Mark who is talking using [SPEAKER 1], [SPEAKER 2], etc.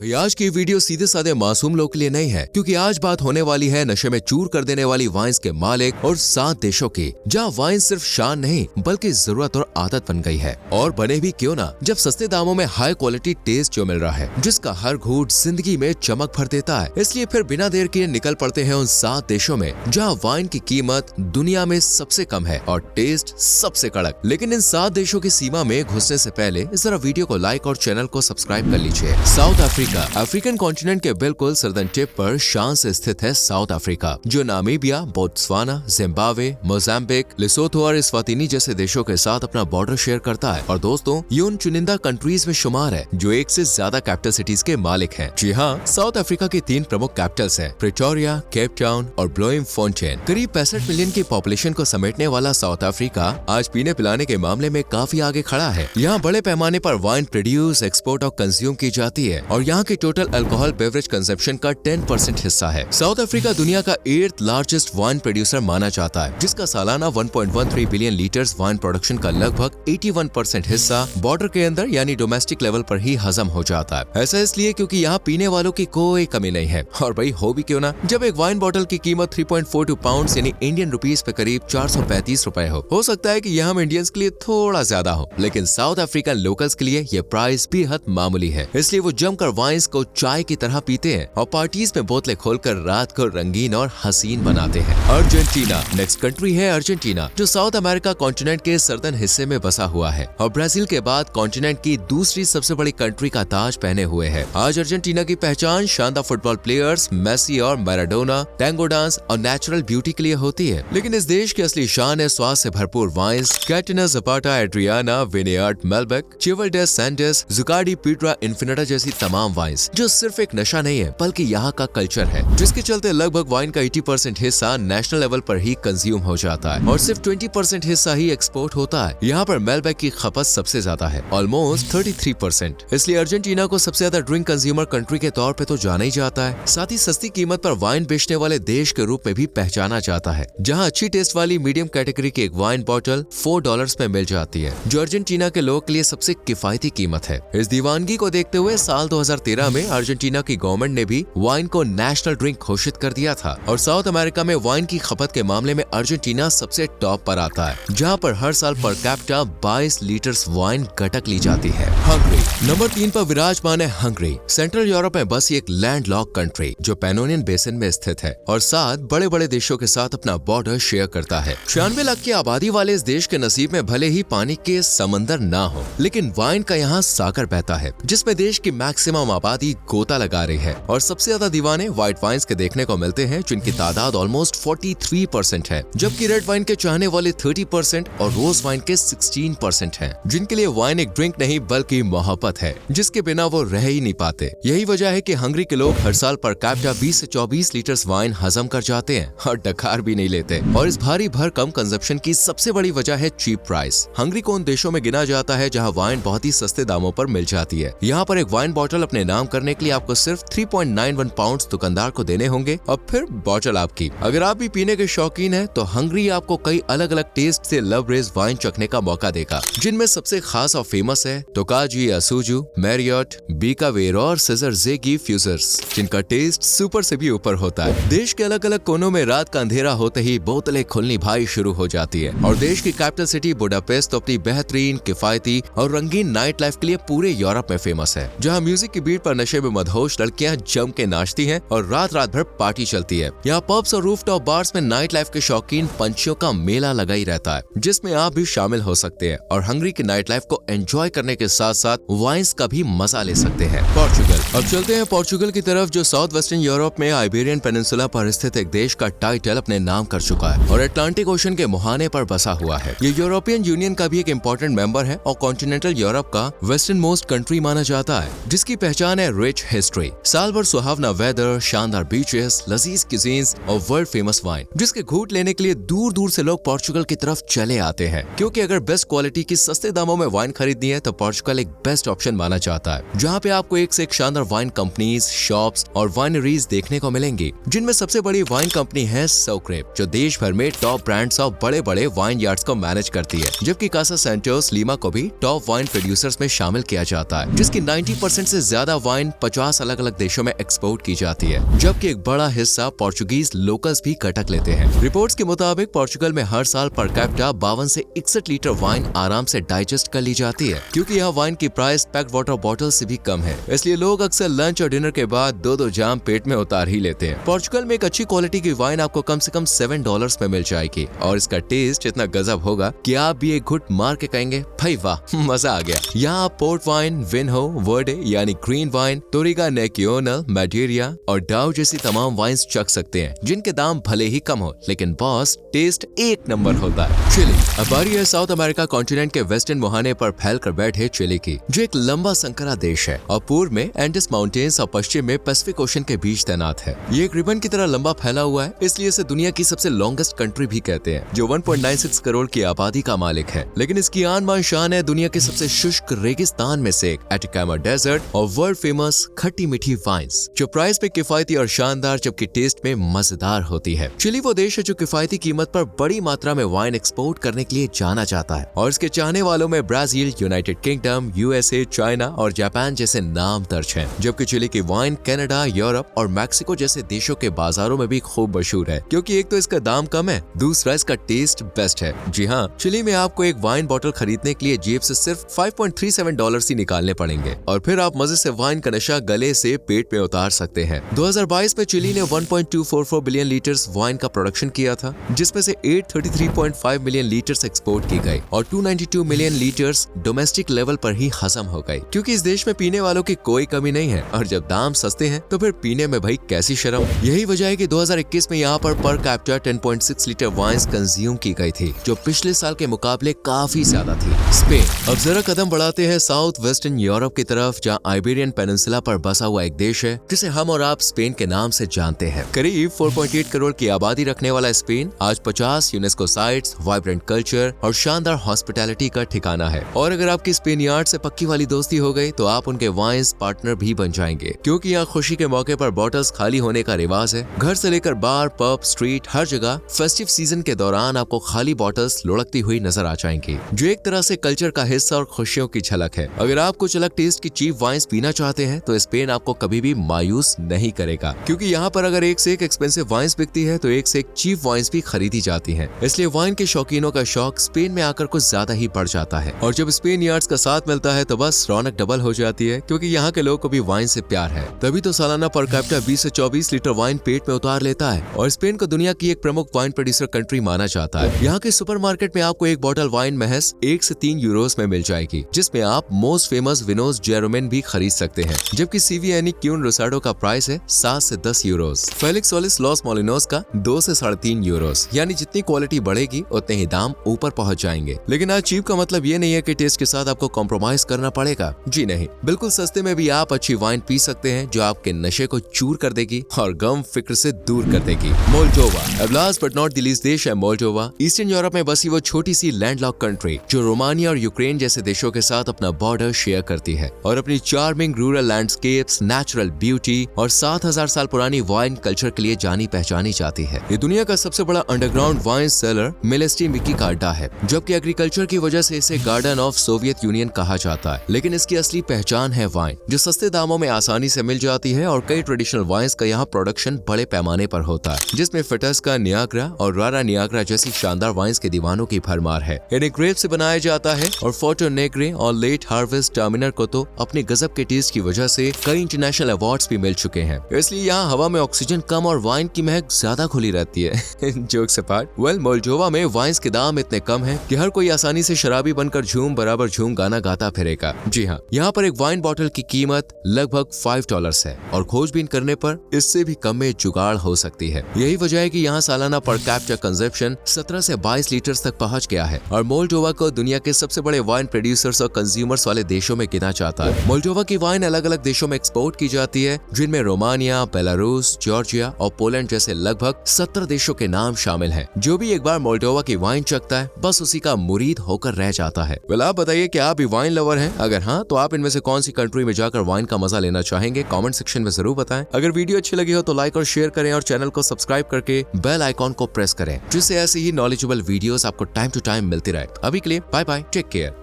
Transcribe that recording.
[SPEAKER 1] भाई आज की वीडियो सीधे साधे मासूम लोग के लिए नहीं है, क्योंकि आज बात होने वाली है नशे में चूर कर देने वाली वाइन्स के मालिक और 7 देशों की, जहां वाइन सिर्फ शान नहीं बल्कि जरूरत और आदत बन गई है। और बने भी क्यों ना, जब सस्ते दामों में हाई क्वालिटी टेस्ट जो मिल रहा है, जिसका हर घूंट जिंदगी में चमक भर देता है। इसलिए फिर बिना देर किए निकल पड़ते हैं उन 7 देशों में जहाँ वाइन की कीमत दुनिया में सबसे कम है और टेस्ट सबसे कड़क। लेकिन इन 7 देशों की सीमा में घुसने से पहले जरा वीडियो को लाइक और चैनल को सब्सक्राइब कर लीजिए। साउथ अफ्रीका अफ्रीकन कॉन्टिनेंट के बिल्कुल सर्दर्न टिप पर शान से स्थित है साउथ अफ्रीका, जो Namibia, Botswana, Zimbabwe, Mozambique, Lesotho और इस्वातिनी जैसे देशों के साथ अपना बॉर्डर शेयर करता है। और दोस्तों, ये उन चुनिंदा कंट्रीज में शुमार है जो एक से ज्यादा कैपिटल सिटीज के मालिक हैं। जी हाँ, साउथ अफ्रीका की 3 प्रमुख कैपिटल्स हैं, प्रिटोरिया, केप टाउन और ब्लोएमफोंटेन। करीब 65 मिलियन की पॉपुलेशन को समेटने वाला साउथ अफ्रीका आज पीने पिलाने के मामले में काफी आगे खड़ा है। यहाँ बड़े पैमाने पर वाइन प्रोड्यूस, एक्सपोर्ट और कंज्यूम की जाती है और यहाँ के टोटल अल्कोहल बेवरेज कंजप्शन का 10% हिस्सा है। साउथ अफ्रीका दुनिया का 8th लार्जेस्ट वाइन प्रोड्यूसर माना जाता है, जिसका सालाना 1.13 बिलियन लीटर्स वाइन प्रोडक्शन का लगभग 81% हिस्सा बॉर्डर के अंदर यानी डोमेस्टिक लेवल पर ही हजम हो जाता है। ऐसा इसलिए क्योंकि यहाँ पीने वालों की कोई कमी नहीं है। और भाई हो भी क्यों ना, जब एक वाइन बॉटल की कीमत 3.42 पाउंड यानी इंडियन रुपीज पे करीब 435 रुपए हो सकता है कि यह हम इंडियंस के लिए थोड़ा ज्यादा हो, लेकिन साउथ अफ्रीकन लोकल्स के लिए ये प्राइस बेहद मामूली है। इसलिए वो जमकर वाइन्स को चाय की तरह पीते हैं और पार्टीज में बोतलें खोलकर रात को रंगीन और हसीन बनाते हैं। अर्जेंटीना नेक्स्ट कंट्री है अर्जेंटीना, जो साउथ अमेरिका कॉन्टिनेंट के सर्दर्न हिस्से में बसा हुआ है और ब्राजील के बाद कॉन्टिनेंट की दूसरी सबसे बड़ी कंट्री का ताज पहने हुए है। आज अर्जेंटीना की पहचान शानदार फुटबॉल प्लेयर्स मेसी और मैराडोना, टैंगो डांस और नेचुरल ब्यूटी के लिए होती है। लेकिन इस देश की असली शान है स्वाद से भरपूर वाइन्स, कैटिना, ज़पाटा, एड्रियाना, विनेयार्ड, मेल्बेक, चिवल्डेस, सैंडेस, जुकार्डी, पीड्रा, इन्फिनिटा जैसी तमाम वाइन्स, जो सिर्फ एक नशा नहीं है बल्कि यहाँ का कल्चर है, जिसके चलते लगभग वाइन का 80% हिस्सा नेशनल लेवल पर ही कंज्यूम हो जाता है और सिर्फ 20% हिस्सा ही एक्सपोर्ट होता है। यहाँ पर मेल्बेक की खपत सबसे ज्यादा है, ऑलमोस्ट 33%। इसलिए अर्जेंटीना को सबसे ज्यादा ड्रिंक कंज्यूमर कंट्री के तौर पे तो जाना ही जाता है, साथ ही सस्ती कीमत पर वाइन बेचने वाले देश के रूप में भी पहचाना जाता है, जहाँ अच्छी टेस्ट वाली मीडियम कैटेगरी की एक वाइन बॉटल $4 में मिल जाती है, जो अर्जेंटीना के लोगों के लिए सबसे किफायती कीमत है। इस दीवानगी को देखते हुए साल 2013 में अर्जेंटीना की गवर्नमेंट ने भी वाइन को नेशनल ड्रिंक घोषित कर दिया था और साउथ अमेरिका में वाइन की खपत के मामले में अर्जेंटीना सबसे टॉप पर आता है, जहां पर हर साल पर कैपिटा 22 लीटर्स वाइन गटक ली जाती है। हंगरी नंबर 3 पर विराजमान है। हंगरी सेंट्रल यूरोप में बसी एक लैंडलॉक कंट्री जो पैनोनियन बेसिन में स्थित है और 7 बड़े बड़े देशों के साथ अपना बॉर्डर शेयर करता है। 96 लाख की आबादी वाले इस देश के नसीब में भले ही पानी के समंदर ना हो, लेकिन वाइन का यहाँ सागर बहता है, जिसमें देश की मैक्सिमम आबादी गोता लगा रही है और सबसे ज्यादा दीवाने व्हाइट वाइन्स के देखने को मिलते हैं, जिनकी तादाद ऑलमोस्ट 43% है, जबकि रेड वाइन के चाहने वाले 30% और रोज वाइन के 16% हैं, जिनके लिए वाइन एक ड्रिंक नहीं बल्कि मोहब्बत है, जिसके बिना वो रह ही नहीं पाते। यही वजह है कि हंगरी के लोग हर साल पर कैपिटा 20 से 24 लीटर वाइन हजम कर जाते हैं और डकार भी नहीं लेते। और इस भारी भर कम कंजप्शन की सबसे बड़ी वजह है चीप प्राइस। हंगरी को उन देशों में गिना जाता है जहाँ वाइन बहुत ही सस्ते दामों पर मिल जाती है। यहाँ पर एक वाइन बॉटल अपने नाम करने के लिए आपको सिर्फ 3.91 पाउंड दुकानदार को देने होंगे और फिर बॉटल आपकी। अगर आप भी पीने के शौकीन हैं, तो हंगरी आपको कई अलग अलग टेस्ट से लव रेज वाइन चखने का मौका देगा, जिनमें सबसे खास और फेमस है टोकाजी, असूजू, मैरियट, बीकावेर और सीजर ज़ेगी फ्यूजर्स, जिनका टेस्ट सुपर से भी ऊपर होता है। देश के अलग अलग कोनों में रात का अंधेरा होते ही बोतलें खुलनी भाई शुरू हो जाती है और देश की कैपिटल सिटी बुडापेस्ट तो अपनी बेहतरीन, किफायती और रंगीन नाइट लाइफ के लिए पूरे यूरोप में फेमस है, जहाँ म्यूजिक की बीट पर नशे में मदहोश लड़कियां जम के नाचती हैं और रात रात भर पार्टी चलती है। यहाँ पब्स और रूफटॉप बार्स में नाइट लाइफ के शौकीन पंछियों का मेला लगा ही रहता है, जिसमें आप भी शामिल हो सकते हैं और हंगरी की नाइट लाइफ को एंजॉय करने के साथ साथ वाइन्स का भी मजा ले सकते हैं। पोर्चुगल अब चलते हैं पोर्चुगल की तरफ, जो साउथ वेस्टर्न यूरोप में आइबेरियन पेनिनसुला पर स्थित एक देश का टाइटल अपने नाम कर चुका है और अटलांटिक ओशन के मुहाने पर बसा हुआ है। ये यूरोपियन यूनियन का भी एक इम्पोर्टेंट मेंबर है और कॉन्टिनेंटल यूरोप का वेस्टर्न मोस्ट कंट्री माना जाता है, जिसकी पहचान है रिच हिस्ट्री, साल भर सुहावना वेदर, शानदार बीचेस, लजीज क्यूजीन्स और वर्ल्ड फेमस वाइन, जिसके घूंट लेने के लिए दूर दूर से लोग पोर्चुगल की तरफ चले आते हैं। क्योंकि अगर बेस्ट क्वालिटी की सस्ते दामों में वाइन खरीदनी है तो पोर्चुगल एक बेस्ट ऑप्शन माना जाता है, जहाँ पे आपको एक से एक शानदार वाइन कंपनीज, शॉप्स और वाइनरीज देखने को मिलेंगी, जिनमें सबसे बड़ी वाइन कंपनी है सोक्रेप, जो देश भर में टॉप ब्रांड्स और बड़े बड़े वाइन यार्ड्स को मैनेज करती है, जबकि कासा सैंटोस लीमा को भी टॉप वाइन प्रोड्यूसर्स में शामिल किया जाता है, जिसकी 90% से ज्यादा वाइन 50 अलग अलग देशों में एक्सपोर्ट की जाती है, जबकि एक बड़ा हिस्सा पोर्चुगीज लोकल्स भी कटक लेते हैं। रिपोर्ट्स के मुताबिक पोर्चुगल में हर साल पर कैपिटा 52 से 61 लीटर वाइन आराम से डाइजेस्ट कर ली जाती है, क्योंकि यह वाइन की प्राइस पैक्ड वाटर बॉटल से भी कम है, इसलिए लोग अक्सर लंच और डिनर के बाद दो जाम पेट में उतार ही लेते हैं। पोर्चुगल में एक अच्छी क्वालिटी की वाइन आपको कम से कम $7 में मिल जाएगी और इसका टेस्ट इतना गजब होगा कि आप भी एक घुट मार के कहेंगे भाई वाह मजा आ गया। यहाँ आप पोर्ट वाइन, विनहो, वर्डे यानी ग्रीन वाइन, टोरिगा नेक्योनल, मैडेरिया और डाउ जैसी तमाम वाइन्स चख सकते हैं, जिनके दाम भले ही कम हो, लेकिन बॉस टेस्ट एक नंबर होता है। चिली। अब बारी है साउथ अमेरिका कॉन्टिनेंट के वेस्टर्न मुहाने पर फैल कर बैठे चिली की, जो एक लंबा संकरा देश है और पूर्व में एंडेस माउंटेन्स और पश्चिम में पैसिफिक ओशन के बीच तैनात है। ये एक रिबन की तरह लंबा फैला हुआ है, इसलिए इसे दुनिया की सबसे लॉन्गेस्ट कंट्री भी कहते हैं, जो 1.96 करोड़ की आबादी का मालिक है। लेकिन इसकी आन बान शान है दुनिया के सबसे शुष्क रेगिस्तान में से एक एटिकामा डेजर्ट और वर्ल्ड फेमस खट्टी मीठी वाइन्स, जो प्राइस में किफायती और शानदार जबकि टेस्ट में मजेदार होती है। चिली वो देश है जो किफायती कीमत पर बड़ी मात्रा में वाइन एक्सपोर्ट करने के लिए जाना जाता है और इसके चाहने वालों में Brazil, United kingdom, USA, China और जापान जैसे नाम दर्ज हैं। जबकि चिली की वाइन कनाडा, यूरोप और मैक्सिको जैसे देशों के बाजारों में भी खूब मशहूर है, क्योंकि एक तो इसका दाम कम है, दूसरा इसका टेस्ट बेस्ट है। जी हाँ, चिली में आपको एक वाइन बोतल खरीदने के लिए जेब से सिर्फ $5.37 ही निकालने पड़ेंगे और फिर आप मजे से वाइन का नशा गले से पेट में उतार सकते हैं। 2022 में चिली ने 1.244 बिलियन लीटर्स वाइन का प्रोडक्शन किया था, जिसमें से 833.5 मिलियन लीटर्स एक्सपोर्ट की गई और 292 मिलियन लीटर्स डोमेस्टिक लेवल पर ही खत्म हो गई, क्योंकि इस देश में पीने वालों की कोई कमी नहीं है और जब दाम सस्ते हैं तो फिर पीने में भाई कैसी शर्म। यही वजह है कि 2021 में यहाँ per capita 10.6 litre wines consume की गई थी, जो पिछले साल के मुकाबले काफी ज्यादा थी। स्पेन। अब जरा कदम बढ़ाते हैं साउथ वेस्टर्न यूरोप की तरफ, जहाँ आइबेरियन पेनिनसुला पर बसा हुआ एक देश है जिसे हम और आप स्पेन के नाम से जानते हैं। करीब 4.8 करोड़ की आबादी रखने वाला स्पेन आज 50 यूनेस्को साइट्स, वाइब्रेंट कल्चर और शानदार हॉस्पिटैलिटी का ठिकाना है। और अगर आपकी स्पेन यार्ड से पक्की वाली दोस्ती हो गई तो आप उनके वाइन्स पार्टनर भी बन जाएंगे, क्योंकि यहाँ खुशी के मौके पर बॉटल्स खाली होने का रिवाज है। घर से लेकर बार, पब, स्ट्रीट, हर जगह फेस्टिव सीजन के दौरान आपको खाली बॉटल्स लुढ़कती हुई नजर आ जाएंगी, जो एक तरह से कल्चर का हिस्सा और खुशियों की झलक है। अगर आप कुछ अलग टेस्ट की चीप वाइन्स पीना चाहते हैं तो स्पेन आपको कभी भी मायूस नहीं करेगा, क्योंकि यहाँ पर अगर एक से एक एक्सपेंसिव वाइन्स बिकती है तो एक से एक चीप वाइन्स भी खरीदी जाती हैं। इसलिए वाइन के शौकीनों का शौक स्पेन में आकर कुछ ज्यादा ही बढ़ जाता है और जब स्पेन यार्ड्स का साथ मिलता है तो बस रौनक डबल हो जाती है, क्योंकि यहाँ के लोगों को भी वाइन से प्यार है। तभी तो सालाना पर कैपिटा 20 से 24 लीटर वाइन पेट में उतार लेता है और स्पेन को दुनिया की एक प्रमुख वाइन प्रोड्यूसर कंट्री माना जाता है। यहाँ के सुपरमार्केट में आपको एक बोतल वाइन महज 1 से 3 यूरोस में मिल जाएगी, जिसमें आप मोस्ट फेमस विनोस जेरोमेन भी खरीद सकते हैं, जबकि सीवीएनी क्यून रोसाडो का प्राइस है 7 से 10 यूरोस। फेलिक्स ओलिस लॉस मोलिनोस का 2 से 3.5 यूरोस। यानी जितनी क्वालिटी बढ़ेगी उतने ही दाम ऊपर पहुंच जाएंगे। लेकिन आज चीप का मतलब ये नहीं है कि टेस्ट के साथ आपको कॉम्प्रोमाइज करना पड़ेगा। जी नहीं, बिल्कुल सस्ते में भी आप अच्छी वाइन पी सकते हैं, जो आपके नशे को चूर कर देगी और गम फिक्र से दूर कर देगी। मोल्डोवा। अब last but not the least देश है मोल्डोवा। ईस्टर्न यूरोप में बसी वो छोटी सी लैंडलॉक कंट्री जो रोमानिया और यूक्रेन जैसे देशों के साथ अपना बॉर्डर शेयर करती है और अपनी charming rural landscapes, natural beauty और 7000 साल पुरानी वाइन कल्चर के लिए जानी पहचानी जाती है। ये दुनिया का सबसे बड़ा अंडरग्राउंड वाइन सेलर मिलेस्टी मिकी का अड्डा है, जबकि एग्रीकल्चर की वजह से इसे गार्डन ऑफ सोवियत यूनियन कहा जाता है। लेकिन इसकी असली पहचान है वाइन, जो सस्ते दामों में आसानी से मिल जाती है और कई ट्रेडिशनल वाइन्स का यहाँ प्रोडक्शन बड़े पैमाने पर होता है, जिसमें फिटस्का, नियाग्रा और रारा नियाग्रा जैसी शानदार वाइन्स के दीवानों की भरमार है। इन्हें ग्रेप से बनाया जाता है और फोर्टो नेग्रे और लेट हार्वेस्ट टर्मिनर को तो अपने गजब के टेस्ट की वजह से कई इंटरनेशनल अवार्ड्स भी मिल चुके हैं। इसलिए यहाँ हवा में ऑक्सीजन कम और वाइन की महक ज्यादा खुली रहती है। जोक्स अपार्ट, मोल्डोवा में वाइन्स के दाम इतने कम हैं कि हर कोई आसानी से शराबी बनकर झूम बराबर झूम गाना गाता फिरेगा। जी हाँ, यहाँ पर एक वाइन बॉटल की कीमत लगभग $5 है और खोजबीन करने पर इससे भी कम में जुगाड़ हो सकती है। यही वजह है कि यहाँ सालाना पर कैपिटा कंजप्शन 17 से 22 लीटर तक पहुँच गया है और मोल्डोवा को दुनिया के सबसे बड़े वाइन प्रोड्यूसर्स और कंज्यूमर्स वाले देशों में गिना जाता है। मोल्डोवा की वाइन अलग अलग देशों में एक्सपोर्ट की जाती है, जिनमें रोमानिया, बेलारूस, जॉर्जिया और पोलैंड जैसे लगभग 70 देशों के नाम शामिल हैं। जो भी एक बार मोल्डोवा की वाइन चखता है बस उसी का मुरीद होकर रह जाता है। आप बताइए कि आप भी वाइन लवर हैं? अगर हाँ तो आप इनमें से कौन सी कंट्री में जाकर वाइन का मजा लेना चाहेंगे, कमेंट सेक्शन में जरूर बताएं। अगर वीडियो अच्छी लगी हो तो लाइक और शेयर करें और चैनल को सब्सक्राइब करके बेल आइकॉन को प्रेस करें, जिससे ऐसे ही नॉलेजेबल वीडियोस आपको टाइम टू टाइम मिलती रहे। अभी के लिए बाय बाय, टेक केयर।